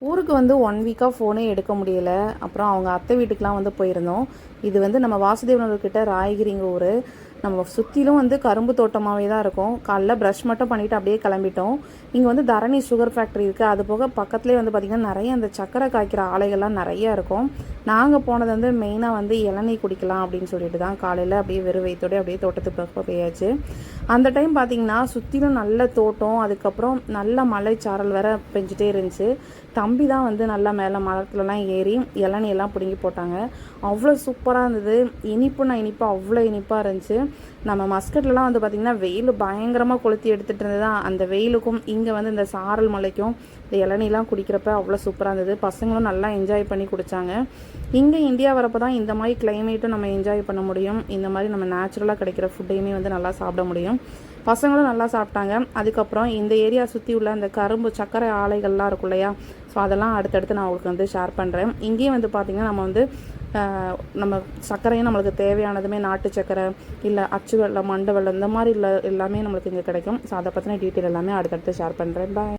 ஊருக்கு வந்து 1 வீக்காக ஃபோனே எடுக்க முடியல. அப்புறம் அவங்க அத்தை வீட்டுக்குலாம் வந்து போயிருந்தோம். இது வந்து நம்ம வாசுதேவனூர்கிட்ட ராயகிரிங்க ஊர். நம்ம சுற்றிலும் வந்து கரும்பு தோட்டமாகவே தான் இருக்கும். காலைல ப்ரஷ் மட்டும் பண்ணிவிட்டு அப்படியே கிளம்பிட்டோம். இங்கே வந்து தரணி சுகர் ஃபேக்ட்ரி இருக்குது. அது போக பக்கத்துலேயே வந்து பார்த்திங்கன்னா நிறைய அந்த சக்கரை காய்க்கிற ஆலைகள்லாம் நிறையா இருக்கும். நாங்கள் போனது வந்து மெயினாக வந்து இளநீ குடிக்கலாம் அப்படின்னு சொல்லிட்டு தான் காலையில் அப்படியே வெறும் வயிற்றோடய அப்படியே தோட்டத்துக்கு போயாச்சு. அந்த டைம் பார்த்திங்கன்னா சுற்றிலும் நல்ல தோட்டம், அதுக்கப்புறம் நல்ல மலைச்சாரல் வேற பெஞ்சிட்டே இருந்துச்சு. தம்பி தான் வந்து நல்லா மேலே மரத்துலலாம் ஏறி இளநியெல்லாம் பிடுங்கி போட்டாங்க. அவ்வளோ சூப்பராக இருந்தது. இனிப்புனா இனிப்பு அவ்வளோ இனிப்பாக இருந்துச்சு. நம்ம மஸ்கட்லலாம் வந்து பார்த்திங்கன்னா வெயில் பயங்கரமாக கொளுத்தி எடுத்துகிட்டு இருந்தது. அந்த வெயிலுக்கும் இங்கே வந்து இந்த சாரல் மலைக்கும் இந்த இளநிலாம் குடிக்கிறப்ப அவ்வளோ சூப்பராக இருந்தது. பசங்களும் நல்லா என்ஜாய் பண்ணி குடித்தாங்க. இங்கே இந்தியா வரப்போ தான் இந்த மாதிரி கிளைமேட்டும் நம்ம என்ஜாய் பண்ண முடியும். இந்த மாதிரி நம்ம நேச்சுரலாக கிடைக்கிற ஃபுட்டையுமே வந்து நல்லா சாப்பிட முடியும். பசங்களும் நல்லா சாப்பிட்டாங்க. அதுக்கப்புறம் இந்த ஏரியா சுற்றி உள்ள அந்த கரும்பு சர்க்கரை ஆலைகள்லாம் இருக்கும் இல்லையா, ஸோ அதெல்லாம் அடுத்தடுத்து நான் உங்களுக்கு வந்து ஷேர் பண்ணுறேன். இங்கேயும் வந்து பார்த்திங்கன்னா நம்ம வந்து நம்ம சர்க்கரையும் நம்மளுக்கு தேவையானதுமே நாட்டு சர்க்கரை இல்லை அச்சு வெல்லம் மண்டை வெல்லம் இந்த மாதிரி எல்லாமே நம்மளுக்கு இங்கே கிடைக்கும். ஸோ அதை பற்றின டீட்டெயில் எல்லாமே அடுத்தடுத்து ஷேர் பண்ணுறேன். பாய்.